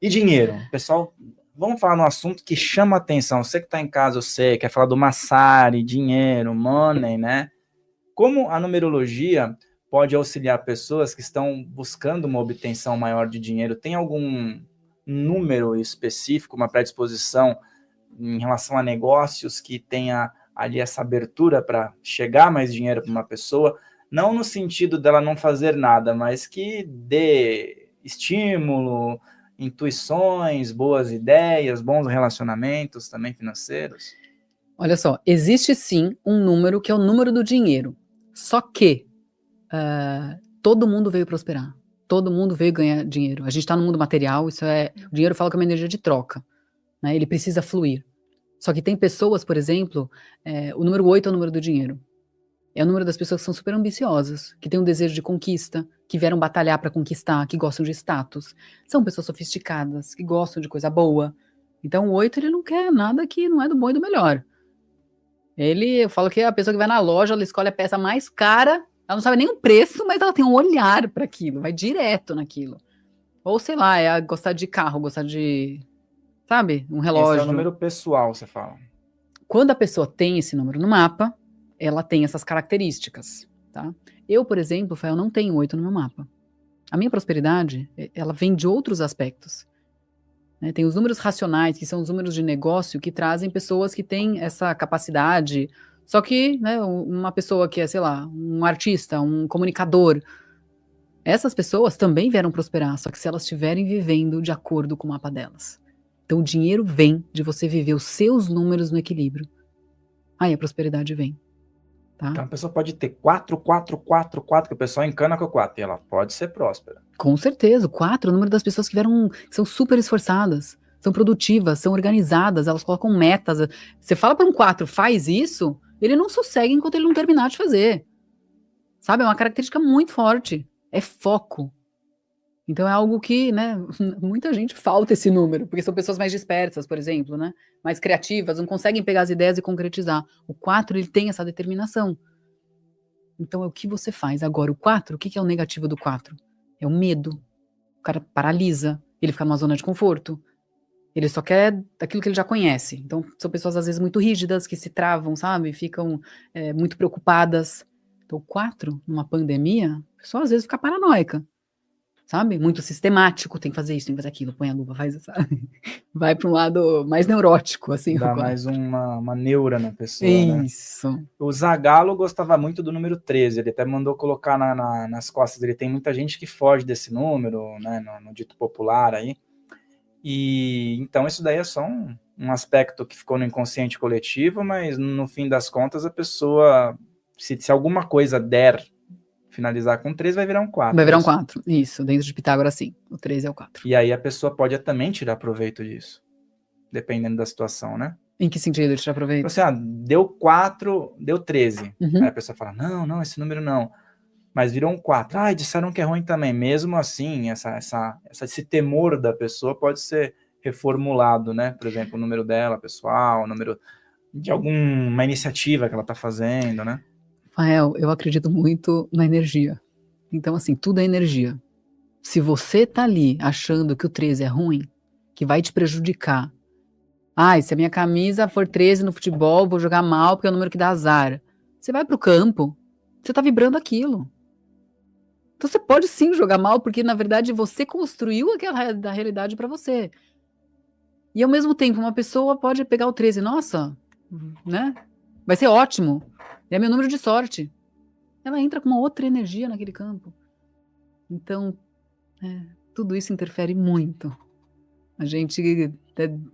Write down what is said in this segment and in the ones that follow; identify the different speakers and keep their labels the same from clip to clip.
Speaker 1: E dinheiro? Pessoal, vamos falar num assunto que chama atenção. Você que está em casa, eu sei, quer falar do Massari, dinheiro, money, né? Como a numerologia pode auxiliar pessoas que estão buscando uma obtenção maior de dinheiro? Tem algum número específico, uma predisposição em relação a negócios que tenha ali essa abertura para chegar mais dinheiro para uma pessoa? Não no sentido dela não fazer nada, mas que dê estímulo, intuições, boas ideias, bons relacionamentos também financeiros.
Speaker 2: Olha só, existe sim um número que é o número do dinheiro. Só que todo mundo veio prosperar. Todo mundo veio ganhar dinheiro. A gente está no mundo material, o dinheiro fala que é uma energia de troca, né? Ele precisa fluir. Só que tem pessoas, por exemplo, o número 8 é o número do dinheiro. É o número das pessoas que são super ambiciosas, que têm um desejo de conquista, que vieram batalhar para conquistar, que gostam de status. São pessoas sofisticadas, que gostam de coisa boa. Então o 8 ele não quer nada que não é do bom e do melhor. Eu falo que a pessoa que vai na loja, ela escolhe a peça mais cara, ela não sabe nem o preço, mas ela tem um olhar para aquilo, vai direto naquilo. Ou sei lá, gostar de carro, gostar de, sabe, um relógio.
Speaker 1: Esse é o número pessoal, você fala.
Speaker 2: Quando a pessoa tem esse número no mapa, ela tem essas características, tá? Eu, por exemplo, Fael, não tenho 8 no meu mapa. A minha prosperidade, ela vem de outros aspectos. Né? Tem os números racionais, que são os números de negócio, que trazem pessoas que têm essa capacidade. Só que, né, uma pessoa que é, sei lá, um artista, um comunicador, essas pessoas também vieram prosperar, só que se elas estiverem vivendo de acordo com o mapa delas. Então, o dinheiro vem de você viver os seus números no equilíbrio. Aí a prosperidade vem. Tá?
Speaker 1: Então a pessoa pode ter 4, 4, 4, 4, que o pessoal encana com o 4, e ela pode ser próspera.
Speaker 2: Com certeza, o 4 é o número das pessoas que são super esforçadas, são produtivas, são organizadas, elas colocam metas. Você fala para um 4, faz isso, ele não sossega enquanto ele não terminar de fazer. Sabe, é uma característica muito forte, é foco. Então é algo que, né, muita gente falta esse número, porque são pessoas mais dispersas, por exemplo, né, mais criativas, não conseguem pegar as ideias e concretizar. O 4, ele tem essa determinação. Então é o que você faz. Agora, o 4, o que é o negativo do 4? É o medo. O cara paralisa, ele fica numa zona de conforto. Ele só quer aquilo que ele já conhece. Então são pessoas, às vezes, muito rígidas, que se travam, sabe? Ficam muito preocupadas. Então o 4, numa pandemia, a pessoa às vezes fica paranoica. Sabe? Muito sistemático, tem que fazer isso, tem que fazer aquilo, põe a luva, faz, sabe? Vai para um lado mais neurótico, assim.
Speaker 1: Dá mais uma neura na pessoa,
Speaker 2: isso.
Speaker 1: Né? O Zagallo gostava muito do número 13, ele até mandou colocar nas costas dele. Tem muita gente que foge desse número, né, no dito popular aí. E então isso daí é só um aspecto que ficou no inconsciente coletivo, mas no fim das contas a pessoa, se alguma coisa der finalizar com 3, vai virar um 4.
Speaker 2: Vai virar um 4, isso, dentro de Pitágoras sim, o 3 é o 4.
Speaker 1: E aí a pessoa pode também tirar proveito disso, dependendo da situação, né?
Speaker 2: Em que sentido tirar proveito?
Speaker 1: Você, deu 4, deu 13. Uhum. Aí a pessoa fala, não, esse número não. Mas virou um 4. Disseram que é ruim também. Mesmo assim, esse temor da pessoa pode ser reformulado, né? Por exemplo, o número dela, pessoal, o número de alguma iniciativa que ela está fazendo, né?
Speaker 2: Rafael, eu acredito muito na energia. Então, assim, tudo é energia. Se você tá ali achando que o 13 é ruim, que vai te prejudicar. Se a minha camisa for 13 no futebol, vou jogar mal porque é o número que dá azar. Você vai pro campo, você tá vibrando aquilo. Então você pode sim jogar mal, porque na verdade você construiu aquela da realidade para você. E ao mesmo tempo, uma pessoa pode pegar o 13, nossa, né? Vai ser ótimo. É meu número de sorte. Ela entra com uma outra energia naquele campo. Então, tudo isso interfere muito. A gente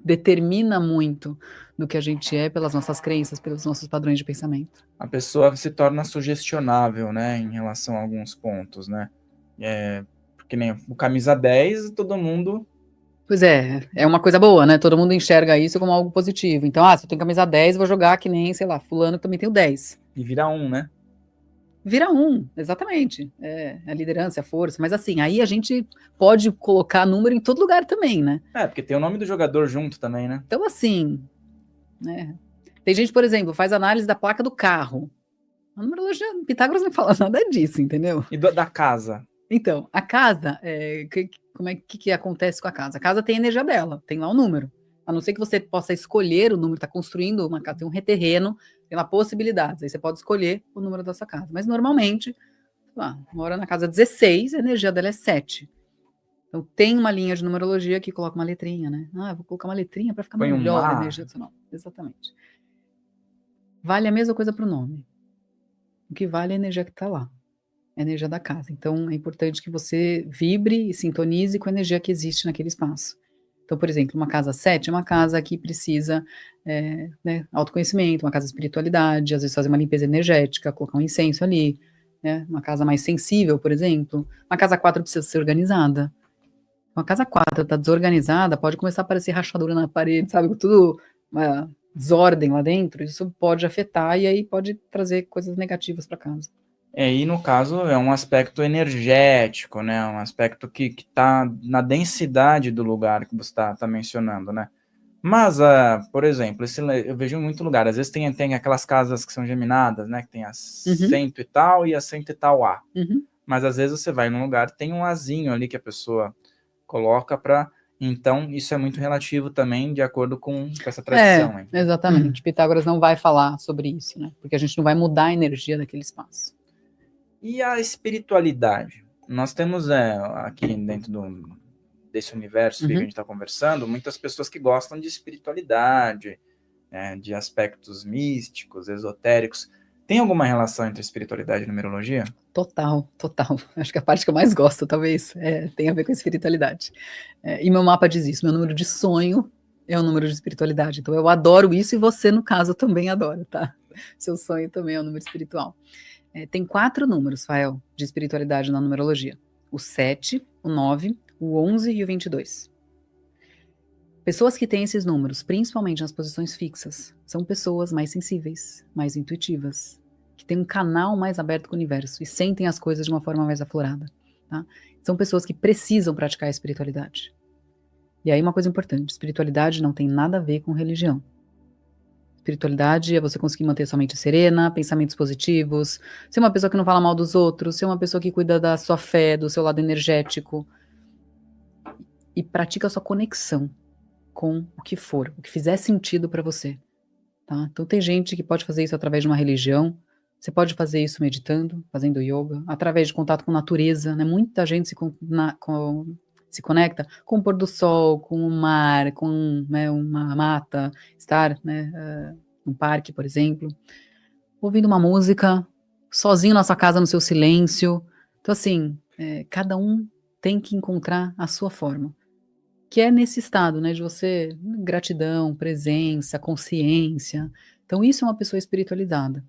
Speaker 2: determina muito do que a gente é pelas nossas crenças, pelos nossos padrões de pensamento.
Speaker 1: A pessoa se torna sugestionável, né, em relação a alguns pontos, né? Porque nem o camisa 10, todo mundo...
Speaker 2: Pois é uma coisa boa, né? Todo mundo enxerga isso como algo positivo. Então, se eu tenho camisa 10, vou jogar que nem, sei lá, fulano que também tem o 10.
Speaker 1: E vira 1, né?
Speaker 2: Vira 1, exatamente. A liderança, a força. Mas assim, aí a gente pode colocar número em todo lugar também, né?
Speaker 1: Porque tem o nome do jogador junto também, né?
Speaker 2: Então, assim, né? Tem gente, por exemplo, faz análise da placa do carro. A numerologia, Pitágoras não fala nada disso, entendeu?
Speaker 1: E da casa?
Speaker 2: Então, a casa, que acontece com a casa? A casa tem a energia dela, tem lá o número. A não ser que você possa escolher o número, está construindo uma casa, tem um terreno, tem lá possibilidades, aí você pode escolher o número da sua casa. Mas normalmente, mora na casa 16, a energia dela é 7. Então tem uma linha de numerologia que coloca uma letrinha, né? Eu vou colocar uma letrinha para ficar
Speaker 1: Põe
Speaker 2: melhor a energia do seu nome. Exatamente. Vale a mesma coisa para o nome. O que vale é a energia que está lá. A energia da casa. Então, é importante que você vibre e sintonize com a energia que existe naquele espaço. Então, por exemplo, uma casa 7 é uma casa que precisa autoconhecimento, uma casa de espiritualidade, às vezes fazer uma limpeza energética, colocar um incenso ali, né? Uma casa mais sensível, por exemplo. Uma casa 4 precisa ser organizada. Uma casa 4 está desorganizada, pode começar a aparecer rachadura na parede, sabe? Tudo uma desordem lá dentro, isso pode afetar e aí pode trazer coisas negativas para casa.
Speaker 1: E no caso é um aspecto energético, né? Um aspecto que está na densidade do lugar que você está mencionando, né? Mas, por exemplo, eu vejo em muito lugar, às vezes tem aquelas casas que são geminadas, né? Que tem a cento e tal e a cento e tal A. Mas às vezes você vai num lugar, tem um azinho ali que a pessoa coloca para... Então, isso é muito relativo também, de acordo com essa tradição.
Speaker 2: Exatamente. Pitágoras não vai falar sobre isso, né? Porque a gente não vai mudar a energia daquele espaço.
Speaker 1: E a espiritualidade? Nós temos aqui dentro desse universo que a gente está conversando, muitas pessoas que gostam de espiritualidade, de aspectos místicos, esotéricos. Tem alguma relação entre espiritualidade e numerologia?
Speaker 2: Total. Acho que a parte que eu mais gosto, talvez, tem a ver com a espiritualidade. E meu mapa diz isso, meu número de sonho é o número de espiritualidade. Então eu adoro isso e você, no caso, também adora, tá? Seu sonho também é o número espiritual. Tem 4 números, Fael, de espiritualidade na numerologia. O 7, o 9, o 11 e o 22. Pessoas que têm esses números, principalmente nas posições fixas, são pessoas mais sensíveis, mais intuitivas, que têm um canal mais aberto com o universo e sentem as coisas de uma forma mais aflorada. Tá? São pessoas que precisam praticar a espiritualidade. E aí uma coisa importante, espiritualidade não tem nada a ver com religião. Espiritualidade é você conseguir manter sua mente serena, pensamentos positivos, ser uma pessoa que não fala mal dos outros, ser uma pessoa que cuida da sua fé, do seu lado energético e pratica a sua conexão com o que for, o que fizer sentido para você. Tá? Então tem gente que pode fazer isso através de uma religião, você pode fazer isso meditando, fazendo yoga, através de contato com natureza, né? Muita gente se conecta com o pôr do sol, com o mar, com uma mata, estar num parque, por exemplo, ouvindo uma música, sozinho na sua casa, no seu silêncio. Então, assim, cada um tem que encontrar a sua forma, que é nesse estado, né, de você, gratidão, presença, consciência. Então, isso é uma pessoa espiritualizada.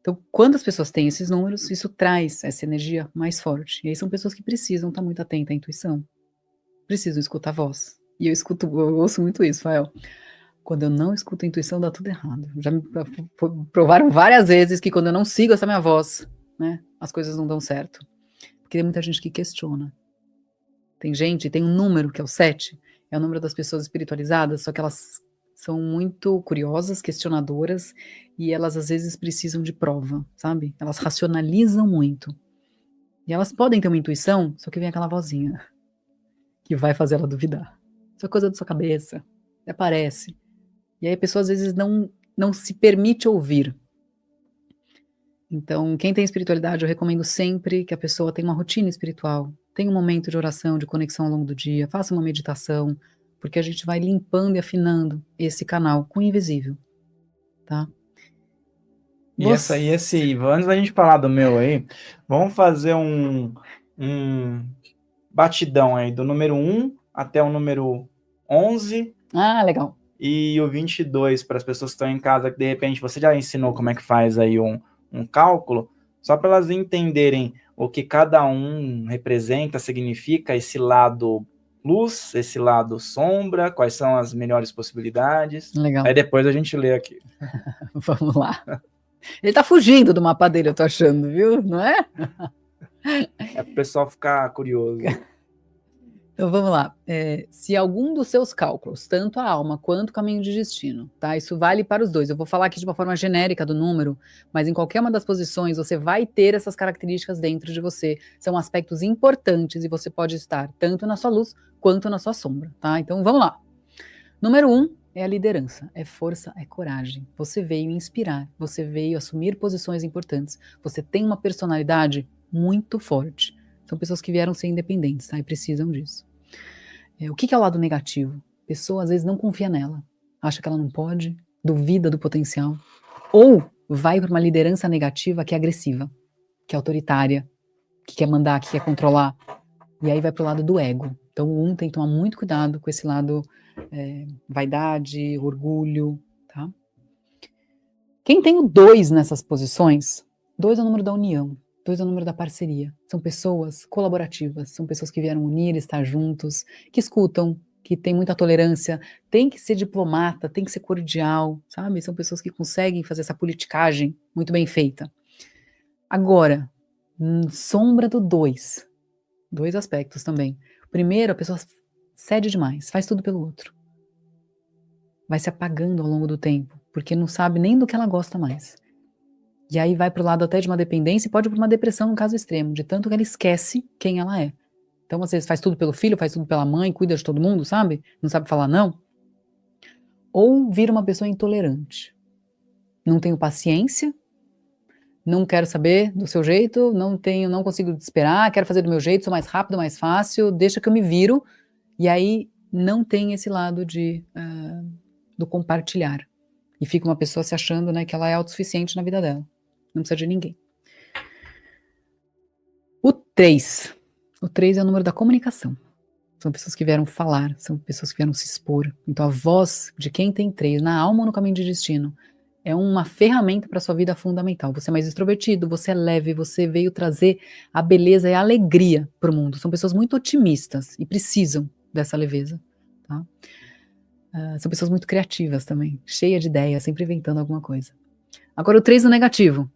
Speaker 2: Então, quando as pessoas têm esses números, isso traz essa energia mais forte. E aí são pessoas que precisam estar muito atentas à intuição. Precisam escutar a voz. E eu ouço muito isso, Fael. Quando eu não escuto a intuição, dá tudo errado. Já me provaram várias vezes que quando eu não sigo essa minha voz, né, as coisas não dão certo. Porque tem muita gente que questiona. Tem um número que é o 7, é o número das pessoas espiritualizadas, só que elas são muito curiosas, questionadoras, e elas às vezes precisam de prova, sabe? Elas racionalizam muito. E elas podem ter uma intuição, só que vem aquela vozinha que vai fazer ela duvidar. Isso é coisa da sua cabeça, aparece. E aí a pessoa às vezes não se permite ouvir. Então, quem tem espiritualidade, eu recomendo sempre que a pessoa tenha uma rotina espiritual, tenha um momento de oração, de conexão ao longo do dia, faça uma meditação, porque a gente vai limpando e afinando esse canal com o invisível, tá?
Speaker 1: Antes da gente falar do meu aí, vamos fazer um batidão aí, do número 1 até o número 11.
Speaker 2: Ah, legal.
Speaker 1: E o 22, para as pessoas que estão em casa, que de repente você já ensinou como é que faz aí um cálculo, só para elas entenderem o que cada um representa, significa, esse lado luz, esse lado sombra, quais são as melhores possibilidades.
Speaker 2: Legal.
Speaker 1: Aí depois a gente lê aqui.
Speaker 2: Vamos lá. Ele tá fugindo do mapa dele, eu tô achando, viu? Não é?
Speaker 1: É pro pessoal ficar curioso.
Speaker 2: Então vamos lá. Se algum dos seus cálculos, tanto a alma quanto o caminho de destino, tá? Isso vale para os dois. Eu vou falar aqui de uma forma genérica do número, mas em qualquer uma das posições você vai ter essas características dentro de você. São aspectos importantes e você pode estar tanto na sua luz quanto na sua sombra, tá? Então vamos lá. Número 1 é a liderança, é força, é coragem. Você veio inspirar, você veio assumir posições importantes. Você tem uma personalidade muito forte. São pessoas que vieram ser independentes, tá? E precisam disso. O que é o lado negativo? A pessoa às vezes não confia nela, acha que ela não pode, duvida do potencial, ou vai para uma liderança negativa que é agressiva, que é autoritária, que quer mandar, que quer controlar, e aí vai para o lado do ego. Então o tem que tomar muito cuidado com esse lado vaidade, orgulho, tá? Quem tem o 2 nessas posições, 2 é o número da união, 2 é o número da parceria. São pessoas colaborativas, são pessoas que vieram unir, estar juntos, que escutam, que têm muita tolerância, tem que ser diplomata, tem que ser cordial, sabe? São pessoas que conseguem fazer essa politicagem muito bem feita. Agora, sombra do 2, 2 aspectos também. Primeiro, a pessoa cede demais, faz tudo pelo outro. Vai se apagando ao longo do tempo, porque não sabe nem do que ela gosta mais. E aí vai para o lado até de uma dependência e pode ir para uma depressão no caso extremo, de tanto que ela esquece quem ela é. Então, às vezes, faz tudo pelo filho, faz tudo pela mãe, cuida de todo mundo, sabe? Não sabe falar não. Ou vira uma pessoa intolerante. Não tenho paciência, não quero saber do seu jeito, não consigo te esperar, quero fazer do meu jeito, sou mais rápido, mais fácil, deixa que eu me viro. E aí não tem esse lado do compartilhar. E fica uma pessoa se achando, né, que ela é autossuficiente na vida dela. Não precisa de ninguém. O 3. O 3 é o número da comunicação. São pessoas que vieram falar, são pessoas que vieram se expor. Então a voz de quem tem 3, na alma ou no caminho de destino, é uma ferramenta para a sua vida fundamental. Você é mais extrovertido, você é leve, você veio trazer a beleza e a alegria para o mundo. São pessoas muito otimistas e precisam dessa leveza. Tá? São pessoas muito criativas também, cheias de ideias, sempre inventando alguma coisa. Agora o 3 no negativo.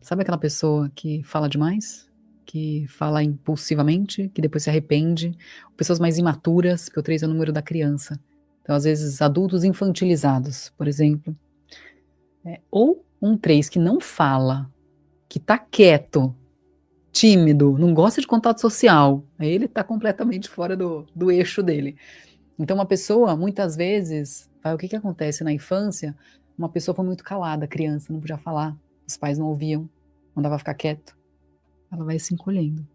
Speaker 2: Sabe aquela pessoa que fala demais? Que fala impulsivamente, que depois se arrepende? Pessoas mais imaturas, porque o 3 é o número da criança. Então, às vezes, adultos infantilizados, por exemplo. Ou um 3 que não fala, que tá quieto, tímido, não gosta de contato social. Aí ele tá completamente fora do eixo dele. Então, uma pessoa, muitas vezes, o que acontece na infância? Uma pessoa foi muito calada, criança, não podia falar, os pais não ouviam, mandava ficar quieto. Ela vai se encolhendo.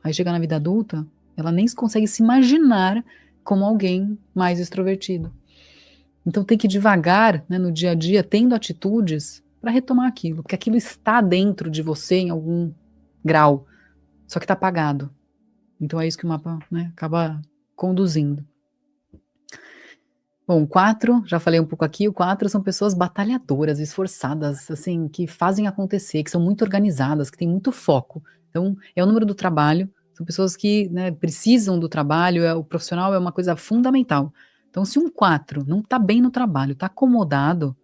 Speaker 2: Aí chega na vida adulta, ela nem consegue se imaginar como alguém mais extrovertido. Então tem que ir devagar, né, no dia a dia, tendo atitudes para retomar aquilo, porque aquilo está dentro de você em algum grau, só que está apagado. Então é isso que o mapa, né, acaba conduzindo. Bom, 4, já falei um pouco aqui, o 4 são pessoas batalhadoras, esforçadas, assim, que fazem acontecer, que são muito organizadas, que têm muito foco. Então, é o número do trabalho, são pessoas que, né, precisam do trabalho, o profissional é uma coisa fundamental. Então, se um 4 não está bem no trabalho, está acomodado,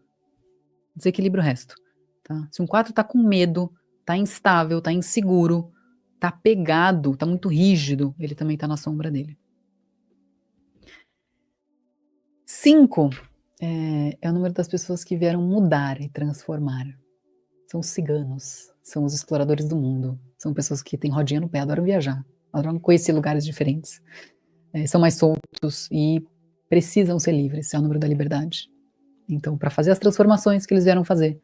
Speaker 2: desequilibra o resto. Tá? Se um 4 está com medo, está instável, está inseguro, está pegado, está muito rígido, ele também está na sombra dele. 5 é o número das pessoas que vieram mudar e transformar. São os ciganos, são os exploradores do mundo, são pessoas que têm rodinha no pé, adoram viajar, adoram conhecer lugares diferentes, são mais soltos e precisam ser livres, é o número da liberdade. Então, para fazer as transformações que eles vieram fazer,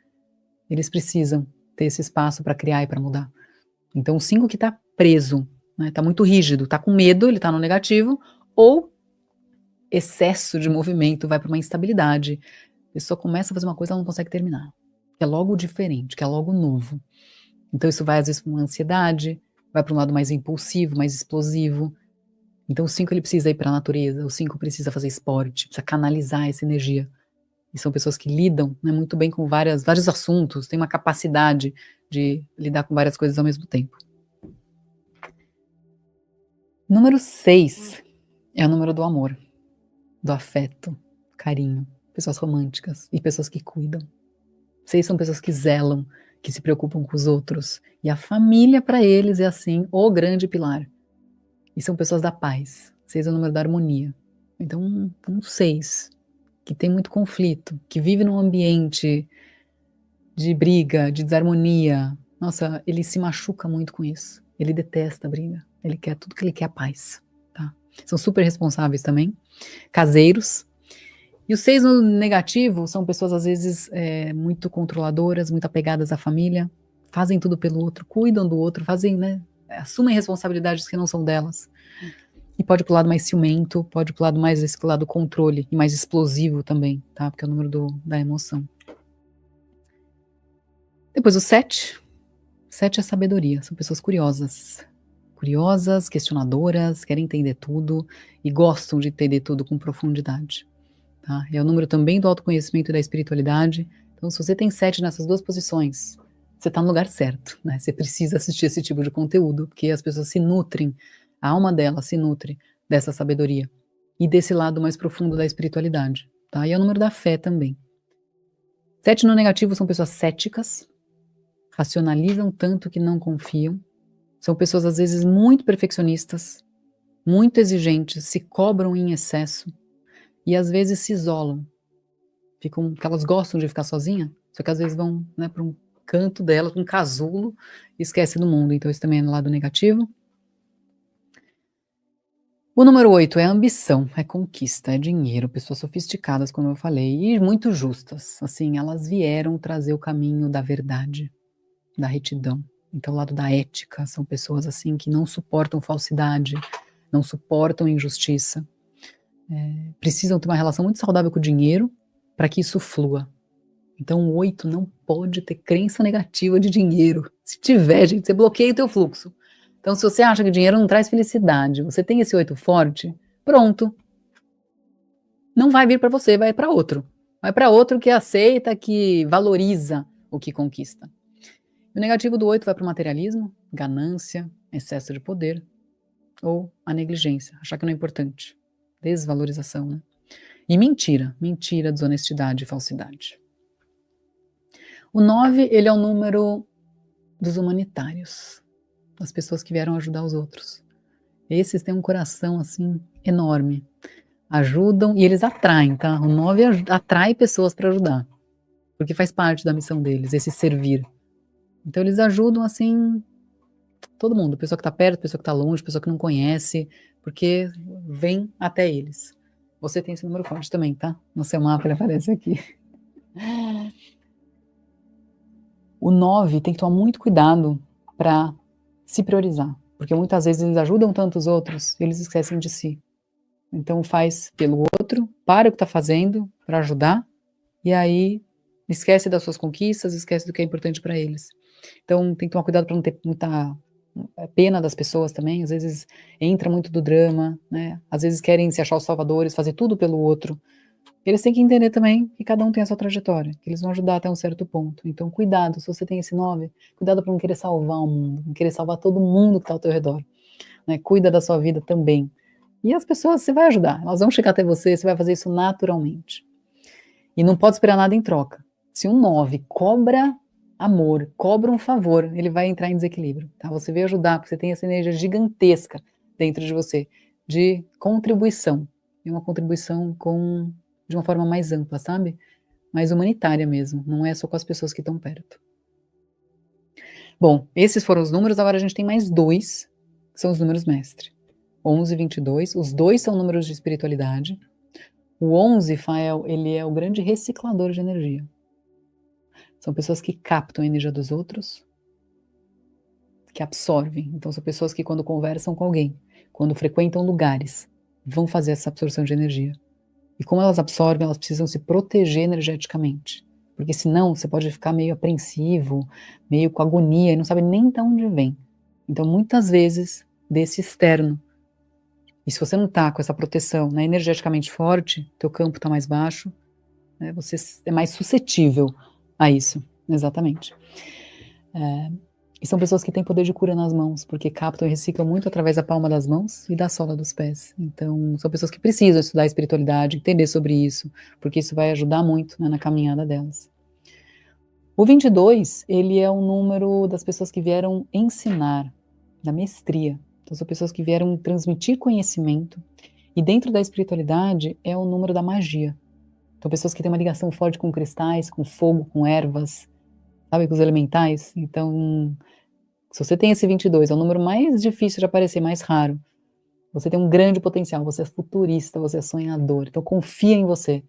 Speaker 2: eles precisam ter esse espaço para criar e para mudar. Então, o 5 que está preso, né, está muito rígido, está com medo, ele está no negativo, ou excesso de movimento vai para uma instabilidade. A pessoa começa a fazer uma coisa, ela não consegue terminar. Que é logo diferente, que é logo novo. Então isso vai às vezes para uma ansiedade, vai para um lado mais impulsivo, mais explosivo. Então o 5 ele precisa ir para a natureza, o 5 precisa fazer esporte, precisa canalizar essa energia. E são pessoas que lidam, né, muito bem com vários assuntos, têm uma capacidade de lidar com várias coisas ao mesmo tempo. Número 6 é o número do amor, do afeto, carinho, pessoas românticas e pessoas que cuidam. 6 são pessoas que zelam, que se preocupam com os outros. E a família para eles é assim, o grande pilar. E são pessoas da paz. 6 é o número da harmonia. Então, um 6 que tem muito conflito, que vive num ambiente de briga, de desarmonia. Nossa, ele se machuca muito com isso. Ele detesta a briga. Ele quer tudo que ele quer é a paz, tá? São super responsáveis também, caseiros. E os 6 no negativo são pessoas, às vezes, muito controladoras, muito apegadas à família, fazem tudo pelo outro, cuidam do outro, fazem, né? Assumem responsabilidades que não são delas. E pode ir pro lado mais ciumento, pode ir pro lado mais esse lado controle e mais explosivo também, tá? Porque é o número da emoção. Depois o 7. 7 é sabedoria, são pessoas curiosas. Curiosas, questionadoras, querem entender tudo e gostam de entender tudo com profundidade. Tá? É o número também do autoconhecimento e da espiritualidade. Então, se você tem 7 nessas duas posições, você está no lugar certo, né? Você precisa assistir esse tipo de conteúdo, porque as pessoas se nutrem, a alma delas se nutre dessa sabedoria e desse lado mais profundo da espiritualidade. Tá? E é o número da fé também. 7 no negativo são pessoas céticas, racionalizam tanto que não confiam, são pessoas às vezes muito perfeccionistas, muito exigentes, se cobram em excesso e às vezes se isolam. Ficam, porque elas gostam de ficar sozinha, só que às vezes vão, né, para um canto dela, para um casulo, e esquece do mundo. Então isso também é no lado negativo. O número 8 é ambição, é conquista, é dinheiro, pessoas sofisticadas, como eu falei, e muito justas. Assim, elas vieram trazer o caminho da verdade, da retidão. Então, o lado da ética, são pessoas assim que não suportam falsidade, não suportam injustiça. Precisam ter uma relação muito saudável com o dinheiro para que isso flua. Então, o 8 não pode ter crença negativa de dinheiro. Se tiver, gente, você bloqueia o teu fluxo. Então, se você acha que dinheiro não traz felicidade, você tem esse 8 forte, pronto. Não vai vir para você, vai para outro. Vai para outro que aceita, que valoriza o que conquista. O negativo do 8 vai para o materialismo, ganância, excesso de poder, ou a negligência, achar que não é importante. Desvalorização, né? E mentira, desonestidade e falsidade. O 9, ele é o número dos humanitários, das pessoas que vieram ajudar os outros. Esses têm um coração, assim, enorme. Ajudam e eles atraem, tá? O 9 atrai pessoas para ajudar, porque faz parte da missão deles, esse servir. Então eles ajudam, assim, todo mundo, pessoa que está perto, pessoa que está longe, pessoa que não conhece, porque vem até eles. Você tem esse número forte também, tá? No seu mapa ele aparece aqui. O 9 tem que tomar muito cuidado para se priorizar, porque muitas vezes eles ajudam tanto os outros, eles esquecem de si. Então faz pelo outro, para o que está fazendo para ajudar, e aí esquece das suas conquistas, esquece do que é importante para eles. Então tem que tomar cuidado para não ter muita pena das pessoas também, às vezes entra muito do drama, né? Às vezes querem se achar os salvadores, fazer tudo pelo outro. Eles têm que entender também que cada um tem a sua trajetória, que eles vão ajudar até um certo ponto. Então, cuidado, se você tem esse 9, cuidado para não querer salvar o mundo, não querer salvar todo mundo que está ao teu redor. Né? Cuida da sua vida também. E as pessoas, você vai ajudar, elas vão chegar até você, você vai fazer isso naturalmente. E não pode esperar nada em troca. Se um 9 cobra amor, cobra um favor, ele vai entrar em desequilíbrio, tá? Você veio ajudar, porque você tem essa energia gigantesca dentro de você, de contribuição, e uma contribuição de uma forma mais ampla, sabe? Mais humanitária mesmo, não é só com as pessoas que estão perto. Bom, esses foram os números, agora a gente tem mais 2, que são os números mestre. 11 e 22, os 2 são números de espiritualidade. O 11, Fael, ele é o grande reciclador de energia. São pessoas que captam a energia dos outros, que absorvem. Então, são pessoas que, quando conversam com alguém, quando frequentam lugares, vão fazer essa absorção de energia. E como elas absorvem, elas precisam se proteger energeticamente. Porque senão você pode ficar meio apreensivo, meio com agonia, e não sabe nem de onde vem. Então, muitas vezes, desse externo. E se você não está com essa proteção, né, energeticamente forte, teu campo está mais baixo, né, você é mais suscetível a isso, exatamente. E são pessoas que têm poder de cura nas mãos, porque captam e reciclam muito através da palma das mãos e da sola dos pés. Então, são pessoas que precisam estudar a espiritualidade, entender sobre isso, porque isso vai ajudar muito, né, na caminhada delas. O 22, ele é o número das pessoas que vieram ensinar, da mestria. Então, são pessoas que vieram transmitir conhecimento. E dentro da espiritualidade é o número da magia. Então, pessoas que têm uma ligação forte com cristais, com fogo, com ervas, sabe, com os elementais. Então, se você tem esse 22, é o número mais difícil de aparecer, mais raro. Você tem um grande potencial, você é futurista, você é sonhador. Então, confia em você.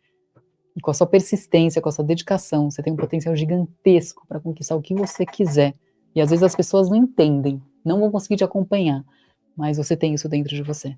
Speaker 2: E com a sua persistência, com a sua dedicação, você tem um potencial gigantesco para conquistar o que você quiser. E às vezes as pessoas não entendem, não vão conseguir te acompanhar, mas você tem isso dentro de você.